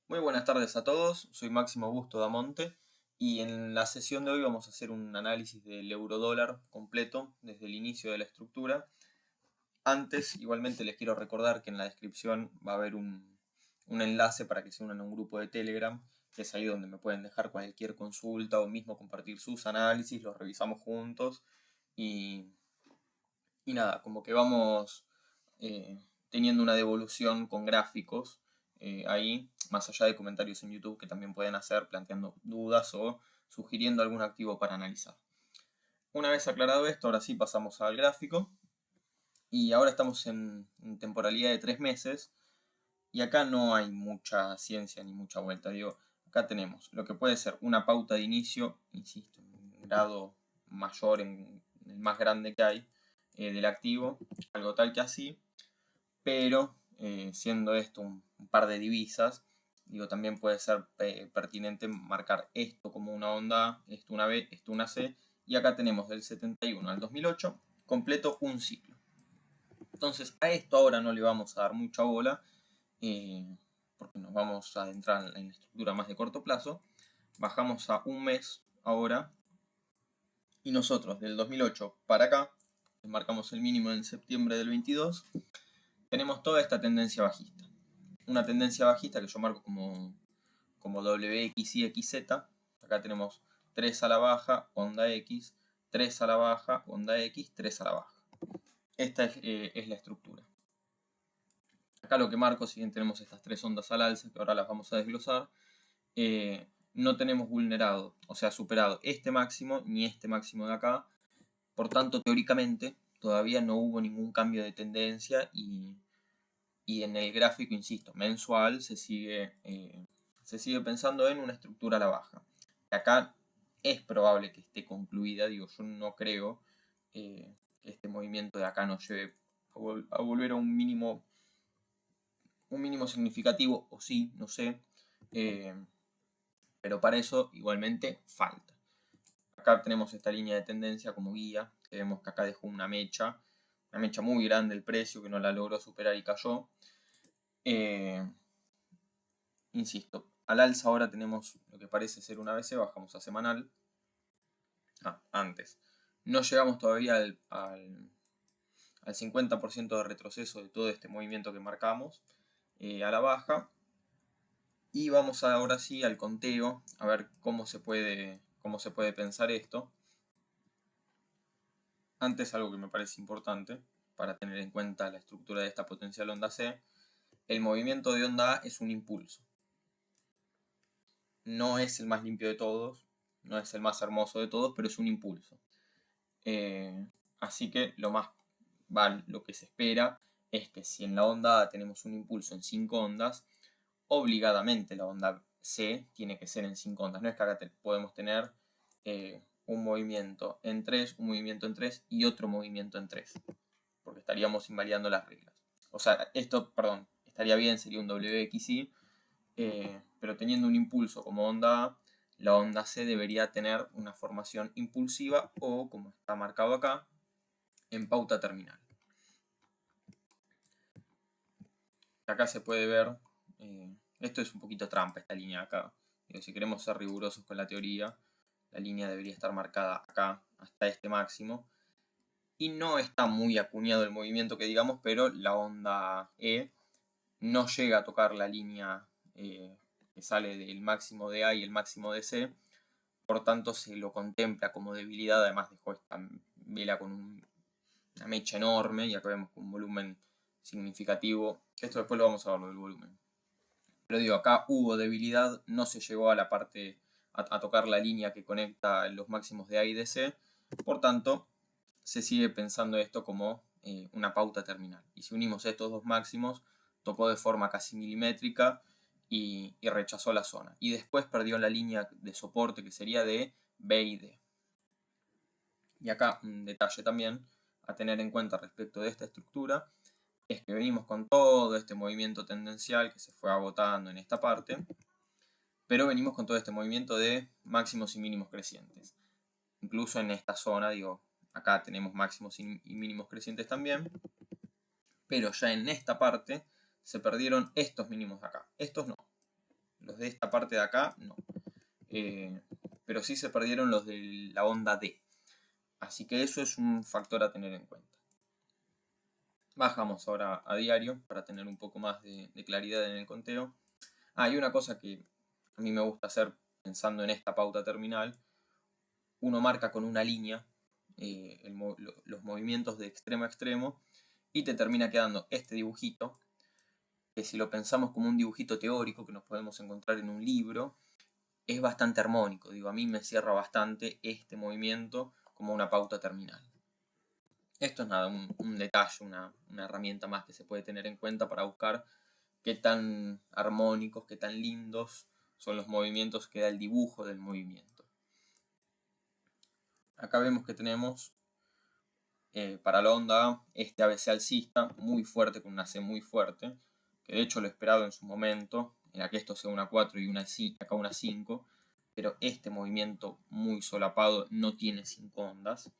Muy buenas tardes a todos, soy Máximo Busto Damonte y en la sesión de hoy vamos a hacer un análisis del eurodólar completo desde el inicio de la estructura. Antes, igualmente les quiero recordar que en la descripción va a haber un enlace para que se unan a un grupo de Telegram, que es ahí donde me pueden dejar cualquier consulta o mismo compartir sus análisis, los revisamos juntos y, y nada, como que vamos teniendo una devolución con gráficos ahí, más allá de comentarios en YouTube que también pueden hacer planteando dudas o sugiriendo algún activo para analizar. Una vez aclarado esto, ahora sí pasamos al gráfico. Y ahora estamos en temporalidad de 3 meses. Y acá no hay mucha ciencia ni mucha vuelta. Digo, acá tenemos lo que puede ser una pauta de inicio, insisto, en un grado mayor, en el más grande que hay del activo, algo tal que así, pero siendo esto un par de divisas, digo, también puede ser pertinente marcar esto como una onda A, esto una B, esto una C, y acá tenemos del 71 al 2008 completo un ciclo. Entonces a esto ahora no le vamos a dar mucha bola, porque nos vamos a adentrar en la estructura más de corto plazo. Bajamos a un mes ahora, y nosotros del 2008 para acá, marcamos el mínimo en septiembre del 22, tenemos toda esta tendencia bajista. Una tendencia bajista que yo marco como WXYZ. Acá tenemos 3 a la baja, onda X, 3 a la baja, onda X, 3 a la baja. Esta es la estructura. Acá lo que marco, si bien tenemos estas 3 ondas al alza, que ahora las vamos a desglosar, no tenemos vulnerado, o sea, superado este máximo ni este máximo de acá. Por tanto, teóricamente, todavía no hubo ningún cambio de tendencia y en el gráfico, insisto, mensual se sigue pensando en una estructura a la baja. Acá es probable que esté concluida, digo, yo no creo que este movimiento de acá nos lleve a volver a un mínimo significativo, o sí, no sé, pero para eso igualmente falta. Acá tenemos esta línea de tendencia como guía, que vemos que acá dejó una mecha muy grande el precio, que no la logró superar y cayó. Insisto, al alza ahora tenemos lo que parece ser una BC, bajamos a semanal. Antes. No llegamos todavía al 50% de retroceso de todo este movimiento que marcamos a la baja. Y vamos ahora sí al conteo, a ver cómo se puede pensar esto. Antes, algo que me parece importante para tener en cuenta la estructura de esta potencial onda C, el movimiento de onda A es un impulso. No es el más limpio de todos, no es el más hermoso de todos, pero es un impulso. Así que lo que se espera es que si en la onda A tenemos un impulso en 5 ondas, obligadamente la onda C tiene que ser en 5 ondas. No es que acá podemos tener un movimiento en 3, un movimiento en 3 y otro movimiento en 3, porque estaríamos invalidando las reglas. O sea, esto, perdón, estaría bien, sería un WXY, pero teniendo un impulso como onda A, la onda C debería tener una formación impulsiva o, como está marcado acá, en pauta terminal. Acá se puede ver, esto es un poquito trampa esta línea acá. Si queremos ser rigurosos con la teoría, la línea debería estar marcada acá hasta este máximo. Y no está muy acuñado el movimiento que digamos, pero la onda E no llega a tocar la línea que sale del máximo de A y el máximo de C. Por tanto, se lo contempla como debilidad. Además, dejó esta vela con una mecha enorme. Y acá vemos un volumen significativo. Esto después lo vamos a ver, lo del volumen. Pero digo, acá hubo debilidad. No se llegó a la parte, a tocar la línea que conecta los máximos de A y de C. Por tanto, se sigue pensando esto como una pauta terminal. Y si unimos estos dos máximos, tocó de forma casi milimétrica y rechazó la zona. Y después perdió la línea de soporte que sería de B y D. Y acá un detalle también a tener en cuenta respecto de esta estructura es que venimos con todo este movimiento tendencial que se fue agotando en esta parte, pero venimos con todo este movimiento de máximos y mínimos crecientes. Incluso en esta zona, digo, acá tenemos máximos y mínimos crecientes también, pero ya en esta parte se perdieron estos mínimos de acá. Estos no. Los de esta parte de acá, no. Pero sí se perdieron los de la onda D. Así que eso es un factor a tener en cuenta. Bajamos ahora a diario para tener un poco más de claridad en el conteo. Hay una cosa que a mí me gusta hacer pensando en esta pauta terminal. Uno marca con una línea los movimientos de extremo a extremo y te termina quedando este dibujito, que si lo pensamos como un dibujito teórico que nos podemos encontrar en un libro, es bastante armónico. Digo, a mí me cierra bastante este movimiento como una pauta terminal. Esto es nada, un detalle, una herramienta más que se puede tener en cuenta para buscar qué tan armónicos, qué tan lindos son los movimientos que da el dibujo del movimiento. Acá vemos que tenemos para la onda este ABC alcista muy fuerte, con una C muy fuerte, que de hecho lo esperado en su momento, era que esto sea una 4 y acá una 5, pero este movimiento muy solapado no tiene 5 ondas.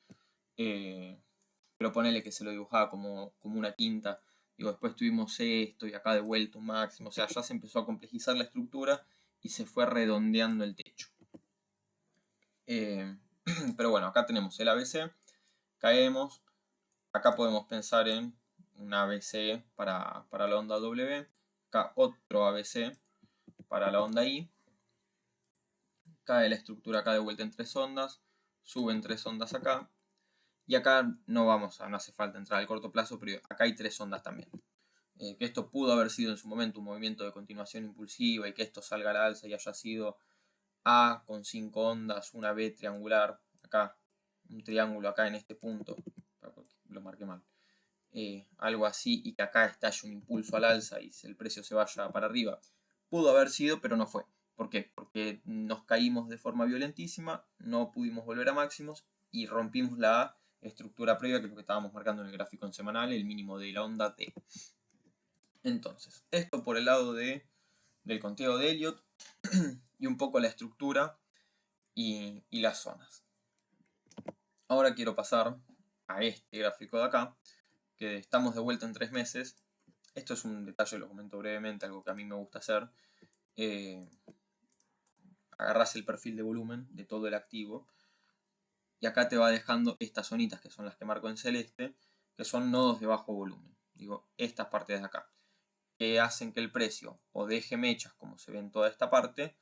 Pero ponele que se lo dibujaba como una quinta. Digo, después tuvimos esto y acá de vuelta un máximo. O sea, ya se empezó a complejizar la estructura y se fue redondeando el techo. Pero bueno, acá tenemos el ABC. Caemos. Acá podemos pensar en un ABC para la onda W. Acá otro ABC para la onda I. Cae la estructura acá de vuelta en 3 ondas. Suben 3 ondas acá. Y acá no hace falta entrar al corto plazo, pero acá hay 3 ondas también. Que esto pudo haber sido en su momento un movimiento de continuación impulsiva y que esto salga a la alza y haya sido A con 5 ondas, una B triangular, acá, un triángulo acá en este punto, lo marqué mal, algo así, y que acá estalle un impulso al alza y el precio se vaya para arriba. Pudo haber sido, pero no fue. ¿Por qué? Porque nos caímos de forma violentísima, no pudimos volver a máximos y rompimos la estructura previa, que es lo que estábamos marcando en el gráfico en semanal, el mínimo de la onda D. Entonces, esto por el lado del conteo de Elliott y un poco la estructura y las zonas. Ahora quiero pasar a este gráfico de acá, que estamos de vuelta en 3 meses. Esto es un detalle, lo comento brevemente, algo que a mí me gusta hacer. Agarrás el perfil de volumen de todo el activo y acá te va dejando estas zonitas que son las que marco en celeste, que son nodos de bajo volumen. Digo, estas partes de acá, que hacen que el precio o deje mechas como se ve en toda esta parte,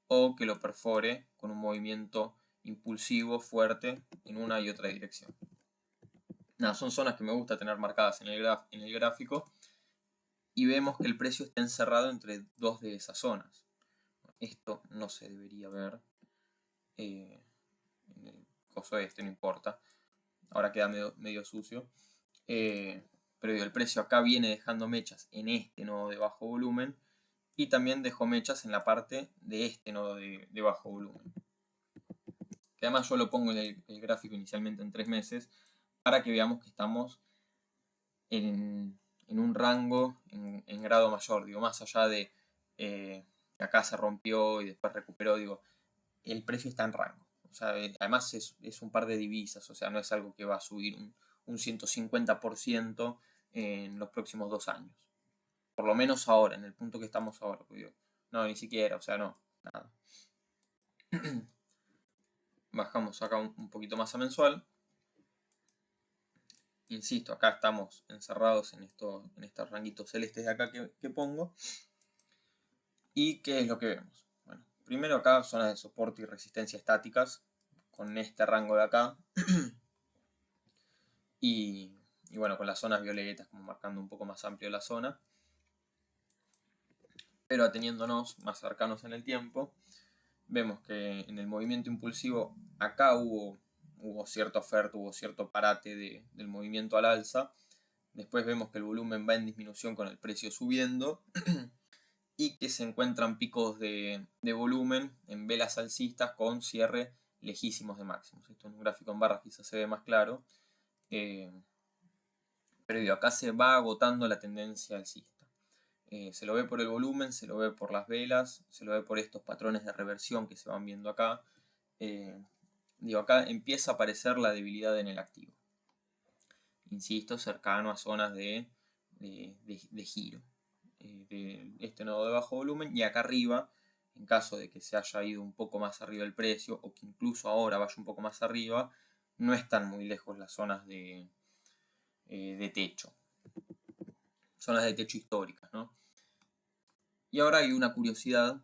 o que lo perfore con un movimiento impulsivo fuerte en una y otra dirección. Nada, son zonas que me gusta tener marcadas en el gráfico y vemos que el precio está encerrado entre dos de esas zonas. Esto no se debería ver en el coso este, no importa. Ahora queda medio sucio. Pero el precio acá viene dejando mechas en este nodo de bajo volumen y también dejó mechas en la parte de este nodo de bajo volumen. Que además yo lo pongo en el gráfico inicialmente en 3 meses para que veamos que estamos en un rango en grado mayor, digo, más allá de que acá se rompió y después recuperó, digo, el precio está en rango. O sea, además es un par de divisas, o sea, no es algo que va a subir un 150% en los próximos 2 años. Por lo menos ahora, en el punto que estamos ahora. Digo, no, ni siquiera, o sea, no, nada. Bajamos acá un poquito más a mensual. Insisto, acá estamos encerrados en estos ranguitos celestes de acá que pongo. ¿Y qué es lo que vemos? Bueno, primero acá zonas de soporte y resistencia estáticas con este rango de acá. y bueno, con las zonas violetas como marcando un poco más amplio la zona. Pero ateniéndonos más cercanos en el tiempo, vemos que en el movimiento impulsivo acá hubo cierta oferta, hubo cierto parate del movimiento al alza. Después vemos que el volumen va en disminución con el precio subiendo y que se encuentran picos de volumen en velas alcistas con cierre lejísimos de máximos. Esto en un gráfico en barras quizás se ve más claro. Pero acá se va agotando la tendencia alcista. Se lo ve por el volumen, se lo ve por las velas, se lo ve por estos patrones de reversión que se van viendo acá. Acá empieza a aparecer la debilidad en el activo. Insisto, cercano a zonas de giro. De este nodo de bajo volumen y acá arriba en caso de que se haya ido un poco más arriba el precio o que incluso ahora vaya un poco más arriba, no están muy lejos las zonas de techo. Zonas de techo históricas, ¿no? Y ahora hay una curiosidad,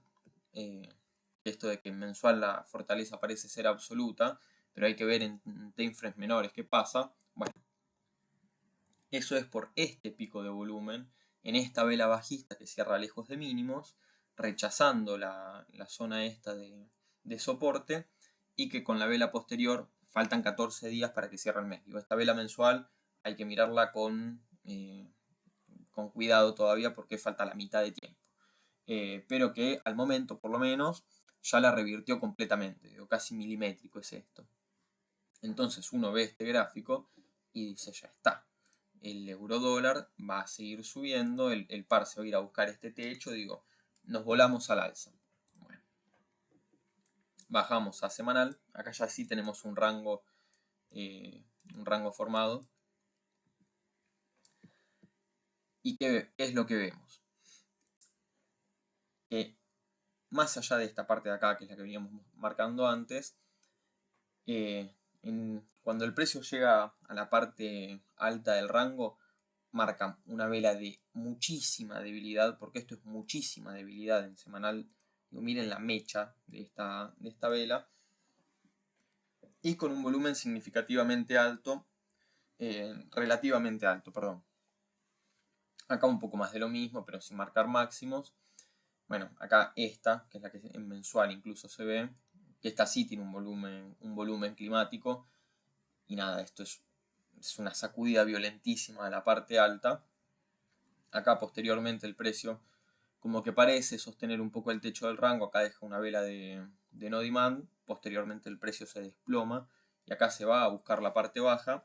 esto de que en mensual la fortaleza parece ser absoluta, pero hay que ver en time frames menores qué pasa. Bueno, eso es por este pico de volumen en esta vela bajista que cierra lejos de mínimos, rechazando la zona esta de soporte, y que con la vela posterior faltan 14 días para que cierre el mes. Digo, esta vela mensual hay que mirarla con cuidado todavía porque falta la mitad de tiempo. Pero que al momento, por lo menos, ya la revirtió completamente. Digo, casi milimétrico es esto. Entonces uno ve este gráfico y dice, ya está. El euro dólar va a seguir subiendo, el par se va a ir a buscar este techo, digo, nos volamos al alza. Bueno, bajamos a semanal, acá ya sí tenemos un rango formado. ¿Y qué es lo que vemos? Que más allá de esta parte de acá, que es la que veníamos marcando antes, cuando el precio llega a la parte alta del rango, marca una vela de muchísima debilidad, porque esto es muchísima debilidad en semanal. Digo, miren la mecha de esta vela, y con un volumen significativamente alto, relativamente alto, perdón. Acá un poco más de lo mismo, pero sin marcar máximos. Bueno, acá esta, que es la que en mensual incluso se ve, que esta sí tiene un volumen climático, y nada, esto es una sacudida violentísima a la parte alta. Acá posteriormente el precio como que parece sostener un poco el techo del rango, acá deja una vela de no demand, posteriormente el precio se desploma y acá se va a buscar la parte baja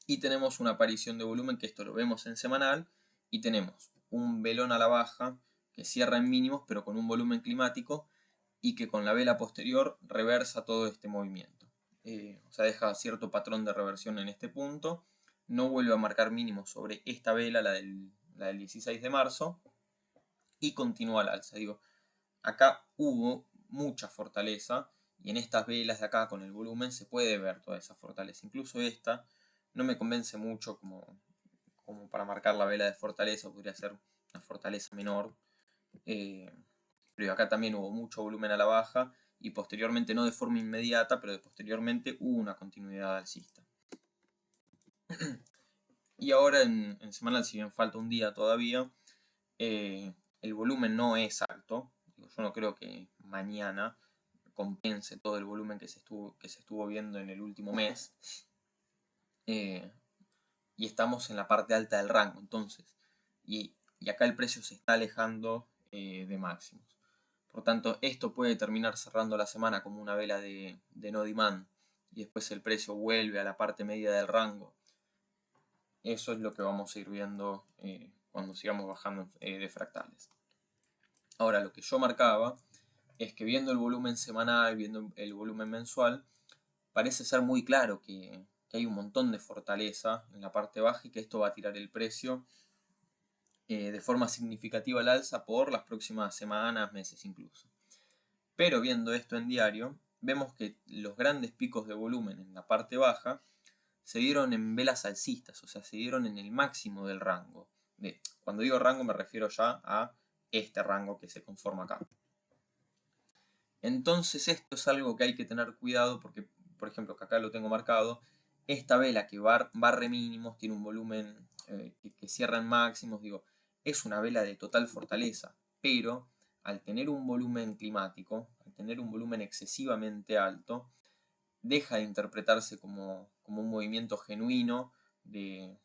y tenemos una aparición de volumen, que esto lo vemos en semanal, y tenemos un velón a la baja que cierra en mínimos pero con un volumen climático y que con la vela posterior reversa todo este movimiento. O sea, deja cierto patrón de reversión en este punto, no vuelve a marcar mínimos sobre esta vela, la del 16 de marzo, y continúa al alza. Digo, acá hubo mucha fortaleza y en estas velas de acá con el volumen se puede ver toda esa fortaleza. Incluso esta no me convence mucho como para marcar la vela de fortaleza, podría ser una fortaleza menor. Pero acá también hubo mucho volumen a la baja y posteriormente, no de forma inmediata, pero posteriormente hubo una continuidad alcista. Y ahora en semanal, si bien falta un día todavía, el volumen no es alto. Yo no creo que mañana compense todo el volumen que se estuvo viendo en el último mes. Y estamos en la parte alta del rango, entonces. Y acá el precio se está alejando de máximos. Por tanto, esto puede terminar cerrando la semana como una vela de no demand y después el precio vuelve a la parte media del rango. Eso es lo que vamos a ir viendo cuando sigamos bajando de fractales. Ahora, lo que yo marcaba es que viendo el volumen semanal, viendo el volumen mensual, parece ser muy claro que hay un montón de fortaleza en la parte baja y que esto va a tirar el precio de forma significativa al alza por las próximas semanas, meses incluso. Pero viendo esto en diario, vemos que los grandes picos de volumen en la parte baja se dieron en velas alcistas, o sea, se dieron en el máximo del rango. Cuando digo rango me refiero ya a este rango que se conforma acá. Entonces esto es algo que hay que tener cuidado porque, por ejemplo, que acá lo tengo marcado, esta vela que barre mínimos, tiene un volumen que cierra en máximos, digo, es una vela de total fortaleza, pero al tener un volumen climático, al tener un volumen excesivamente alto, deja de interpretarse como un movimiento genuino de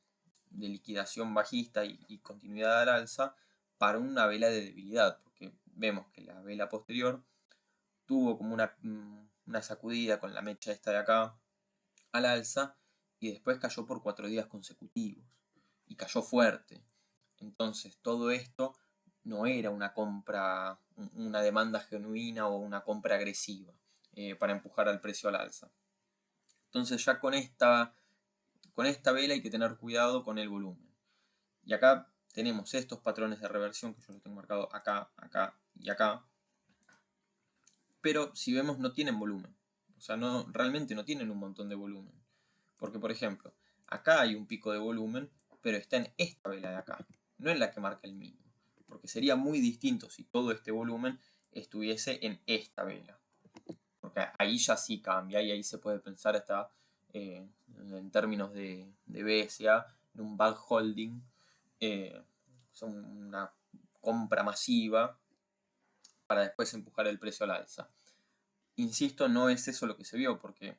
liquidación bajista y continuidad al alza para una vela de debilidad, porque vemos que la vela posterior tuvo como una sacudida con la mecha esta de acá al alza y después cayó por 4 días consecutivos y cayó fuerte. Entonces todo esto no era una compra, una demanda genuina o una compra agresiva para empujar al precio al alza. Entonces ya con esta vela hay que tener cuidado con el volumen. Y acá tenemos estos patrones de reversión que yo los tengo marcado acá, acá y acá. pero si vemos no tienen volumen. O sea, realmente no tienen un montón de volumen. Porque, por ejemplo, acá hay un pico de volumen, pero está en esta vela de acá, no en la que marca el mínimo. Porque sería muy distinto si todo este volumen estuviese en esta vela. Porque ahí ya sí cambia y ahí se puede pensar hasta en términos de BSA, en un bulk holding, son una compra masiva para después empujar el precio al alza. Insisto, no es eso lo que se vio, porque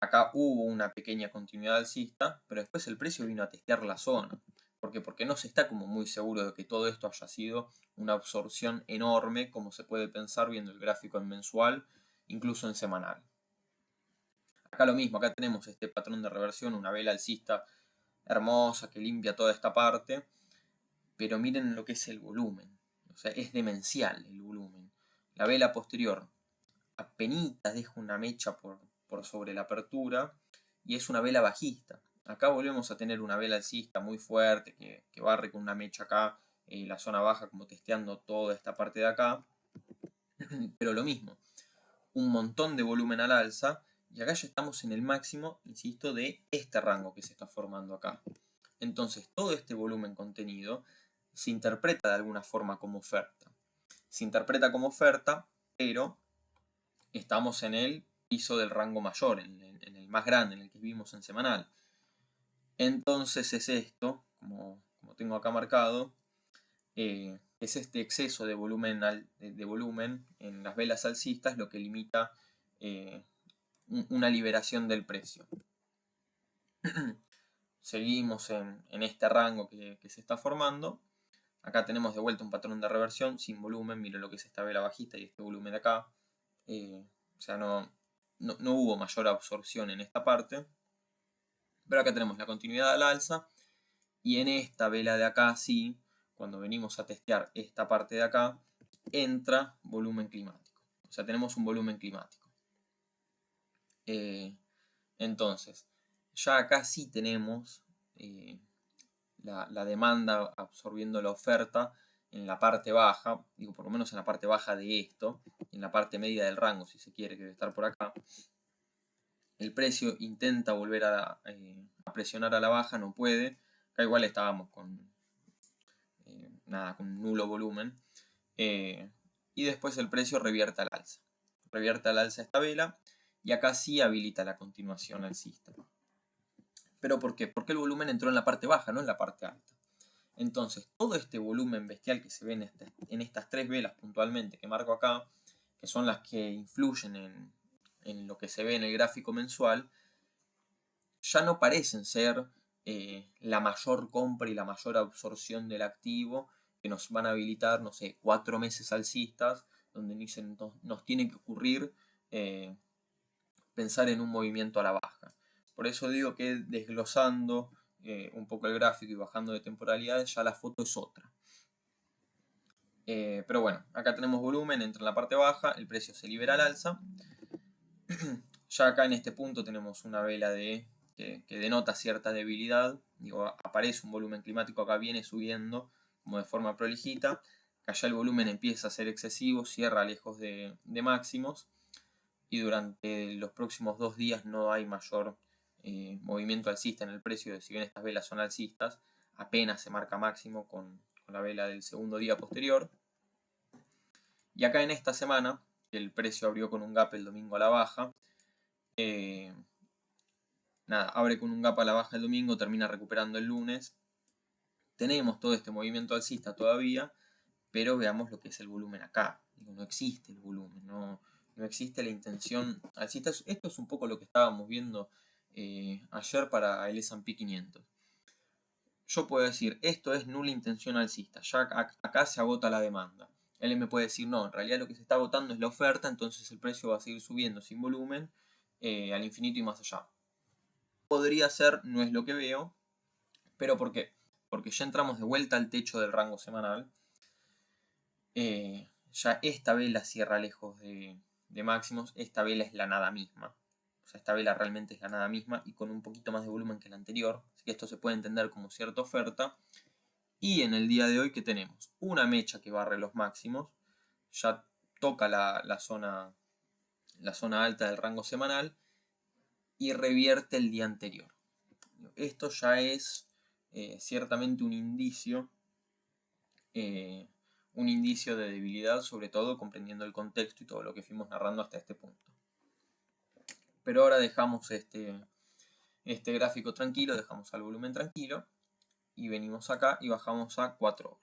acá hubo una pequeña continuidad alcista, pero después el precio vino a testear la zona. ¿Por qué? Porque no se está como muy seguro de que todo esto haya sido una absorción enorme, como se puede pensar viendo el gráfico en mensual, incluso en semanal. Acá lo mismo, acá tenemos este patrón de reversión, una vela alcista hermosa que limpia toda esta parte, pero miren lo que es el volumen. O sea, es demencial el volumen. La vela posterior apenitas deja una mecha por sobre la apertura y es una vela bajista. Acá volvemos a tener una vela alcista muy fuerte que barre con una mecha acá la zona baja como testeando toda esta parte de acá. Pero lo mismo, un montón de volumen al alza y acá ya estamos en el máximo, insisto, de este rango que se está formando acá. Entonces todo este volumen contenido se interpreta de alguna forma como oferta. Se interpreta como oferta, pero estamos en el piso del rango mayor, en el más grande, en el que vimos en semanal. Entonces es esto, como tengo acá marcado, es este exceso de volumen en las velas alcistas lo que limita una liberación del precio. Seguimos en este rango que se está formando. Acá tenemos de vuelta un patrón de reversión sin volumen. Miren lo que es esta vela bajista y este volumen de acá. O sea, no hubo mayor absorción en esta parte. Pero acá tenemos la continuidad al alza. Y en esta vela de acá, sí, cuando venimos a testear esta parte de acá, entra volumen climático. O sea, tenemos un volumen climático. Entonces, ya acá sí tenemos la demanda absorbiendo la oferta en la parte baja, digo por lo menos en la parte baja de esto, en la parte media del rango si se quiere, que debe estar por acá. El precio intenta volver a presionar a la baja, no puede. Acá igual estábamos con con nulo volumen. Y después el precio revierte al alza. Revierte al alza esta vela y acá sí habilita la continuación alcista. ¿Pero por qué? Porque el volumen entró en la parte baja, no en la parte alta. Entonces, todo este volumen bestial que se ve en estas tres velas puntualmente que marco acá, que son las que influyen en lo que se ve en el gráfico mensual, ya no parecen ser la mayor compra y la mayor absorción del activo que nos van a habilitar, no sé, 4 meses alcistas, donde nos tiene que ocurrir pensar en un movimiento a la baja. Por eso digo que desglosando un poco el gráfico y bajando de temporalidades, ya la foto es otra. Pero bueno, acá tenemos volumen, entra en la parte baja, el precio se libera al alza. Ya acá en este punto tenemos una vela que denota cierta debilidad. Digo, aparece un volumen climático, acá viene subiendo como de forma prolijita. Acá ya el volumen empieza a ser excesivo, cierra lejos de máximos. Y durante los próximos 2 días no hay mayor movimiento alcista en el precio. Si bien estas velas son alcistas, apenas se marca máximo con la vela del segundo día posterior. Y acá en esta semana, que el precio abrió con un gap el domingo a la baja, abre con un gap a la baja el domingo, termina recuperando el lunes. Tenemos todo este movimiento alcista todavía, pero veamos lo que es el volumen acá. No existe el volumen, no existe la intención alcista. Esto es un poco lo que estábamos viendo ayer para el S&P 500. Yo puedo decir, esto es nula intención alcista, ya acá se agota la demanda. Él me puede decir, no, en realidad lo que se está agotando es la oferta, entonces el precio va a seguir subiendo sin volumen al infinito y más allá. Podría ser, no es lo que veo, pero ¿por qué? Porque ya entramos de vuelta al techo del rango semanal. Ya esta vela cierra lejos de máximos, esta vela es la nada misma. O sea, esta vela realmente es la nada misma y con un poquito más de volumen que la anterior. Así que esto se puede entender como cierta oferta. Y en el día de hoy, ¿qué tenemos? Una mecha que barre los máximos. Ya toca la zona alta del rango semanal y revierte el día anterior. Esto ya es ciertamente un indicio de debilidad, sobre todo comprendiendo el contexto y todo lo que fuimos narrando hasta este punto. Pero ahora dejamos este gráfico tranquilo, dejamos al volumen tranquilo y venimos acá y bajamos a 4 horas.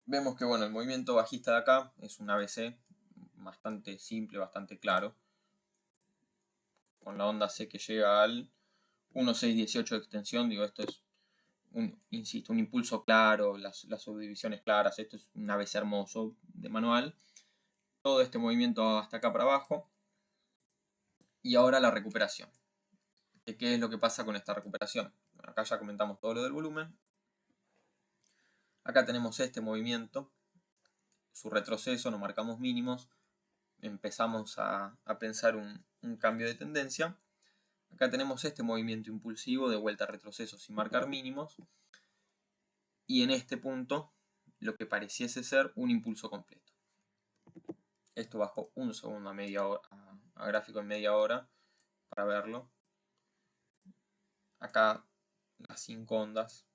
Vemos que bueno, el movimiento bajista de acá es un ABC bastante simple, bastante claro, con la onda C que llega al 1.618 de extensión. Digo, esto es insisto, un impulso claro, las subdivisiones claras. Esto es un ABC hermoso de manual. Todo este movimiento hasta acá para abajo. Y ahora la recuperación. ¿Qué es lo que pasa con esta recuperación? Bueno, acá ya comentamos todo lo del volumen. Acá tenemos este movimiento, su retroceso, nos marcamos mínimos. Empezamos a pensar un cambio de tendencia. Acá tenemos este movimiento impulsivo de vuelta a retroceso sin marcar mínimos. Y en este punto, lo que pareciese ser un impulso completo. Esto bajó un segundo a media hora, a gráfico en media hora, para verlo. Acá las 5 ondas.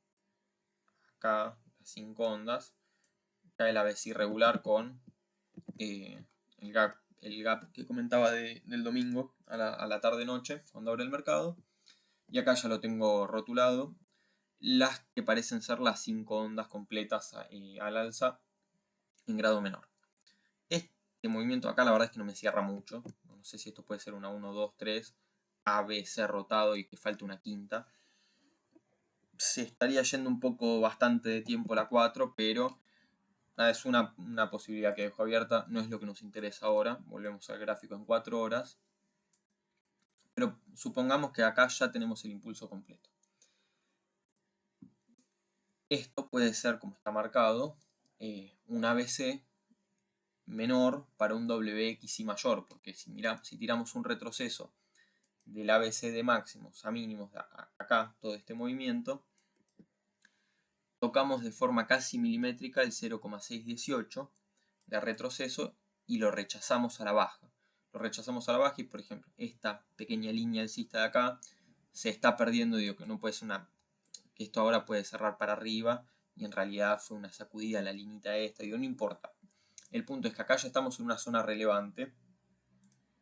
Acá las 5 ondas. Acá el ABC irregular con el gap que comentaba del domingo a la tarde-noche, cuando abre el mercado. Y acá ya lo tengo rotulado. Las que parecen ser las 5 ondas completas al alza en grado menor. Este movimiento acá la verdad es que no me cierra mucho. No sé si esto puede ser una 1, 2, 3, ABC rotado y que falte una quinta. Se estaría yendo un poco bastante de tiempo la 4, pero es una posibilidad que dejo abierta. No es lo que nos interesa ahora. Volvemos al gráfico en 4 horas. Pero supongamos que acá ya tenemos el impulso completo. Esto puede ser, como está marcado, un ABC menor para un WXY mayor, porque si tiramos un retroceso del ABC de máximos a mínimos acá, todo este movimiento, tocamos de forma casi milimétrica el 0,618 de retroceso y lo rechazamos a la baja. Lo rechazamos a la baja y, por ejemplo, esta pequeña línea alcista de acá se está perdiendo. Digo que no puede ser que esto ahora puede cerrar para arriba y en realidad fue una sacudida a la linita esta. Digo, no importa. El punto es que acá ya estamos en una zona relevante.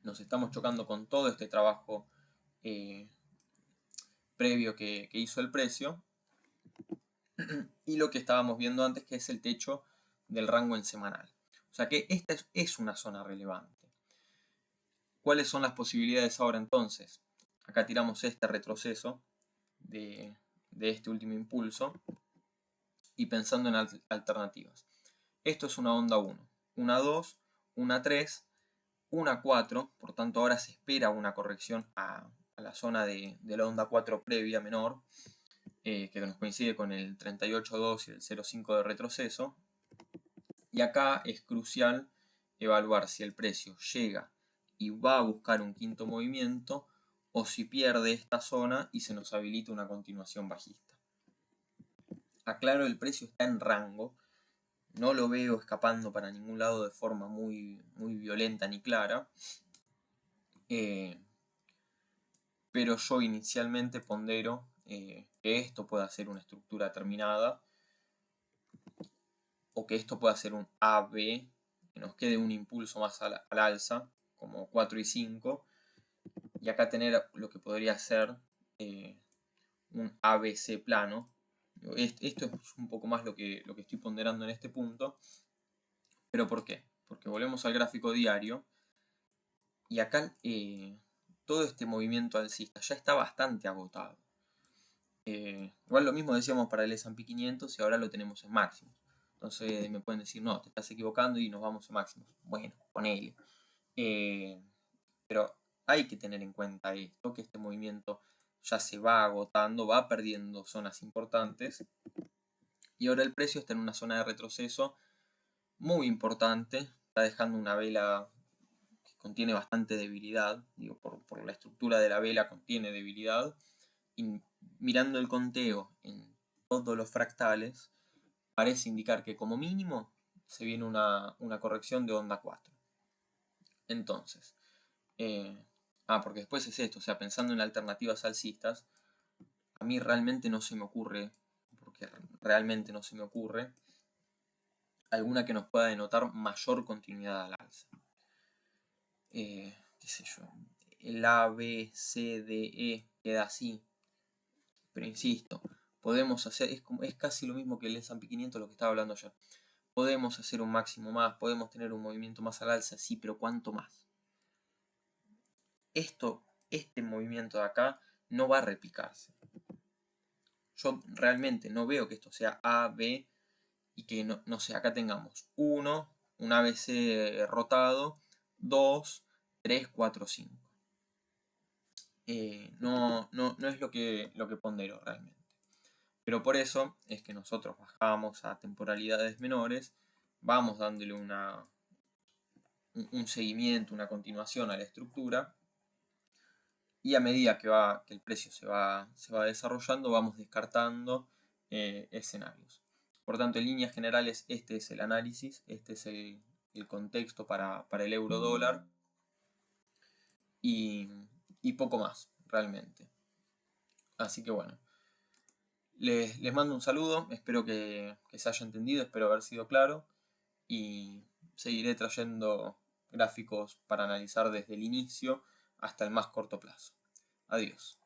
Nos estamos chocando con todo este trabajo previo que hizo el precio. Y lo que estábamos viendo antes, que es el techo del rango en semanal. O sea que esta es una zona relevante. ¿Cuáles son las posibilidades ahora entonces? Acá tiramos este retroceso de este último impulso y pensando en alternativas. Esto es una onda 1, una 2, una 3, una 4, por tanto ahora se espera una corrección a la zona de la onda 4 previa menor, que nos coincide con el 38.2 y el 0.5 de retroceso. Y acá es crucial evaluar si el precio llega y va a buscar un quinto movimiento o si pierde esta zona y se nos habilita una continuación bajista. Aclaro, el precio está en rango, no lo veo escapando para ningún lado de forma muy, muy violenta ni clara, pero yo inicialmente pondero que esto pueda ser una estructura terminada o que esto pueda ser un AB, que nos quede un impulso más al alza, como 4 y 5, y acá tener lo que podría ser un ABC plano. Esto es un poco más lo que estoy ponderando en este punto. ¿Pero por qué? Porque volvemos al gráfico diario y acá todo este movimiento alcista ya está bastante agotado. Igual lo mismo decíamos para el S&P 500 y ahora lo tenemos en máximos. Entonces me pueden decir, no, te estás equivocando y nos vamos a máximos. Bueno, ponele. Pero hay que tener en cuenta esto, que este movimiento ya se va agotando, va perdiendo zonas importantes. Y ahora el precio está en una zona de retroceso muy importante. Está dejando una vela que contiene bastante debilidad. Digo, por la estructura de la vela contiene debilidad. Y mirando el conteo en todos los fractales, parece indicar que como mínimo se viene una corrección de onda 4. Entonces, porque después es esto, o sea, pensando en alternativas alcistas, a mí realmente no se me ocurre, porque realmente no se me ocurre, alguna que nos pueda denotar mayor continuidad al alza. Qué sé yo, el A, B, C, D, E queda así, pero insisto, podemos hacer, es casi lo mismo que el S&P 500, lo que estaba hablando ayer. Podemos hacer un máximo más, podemos tener un movimiento más al alza, sí, pero ¿cuánto más? Este movimiento de acá no va a replicarse. Yo realmente no veo que esto sea A, B y que no sé, acá tengamos 1, un ABC rotado, 2, 3, 4, 5. No es lo que pondero realmente. Pero por eso es que nosotros bajamos a temporalidades menores, vamos dándole un seguimiento, una continuación a la estructura, y a medida que el precio se va desarrollando, vamos descartando escenarios. Por tanto, en líneas generales, este es el análisis, este es el contexto para el euro dólar y poco más, realmente. Así que bueno, les mando un saludo, espero que se haya entendido, espero haber sido claro y seguiré trayendo gráficos para analizar desde el inicio hasta el más corto plazo. Adiós.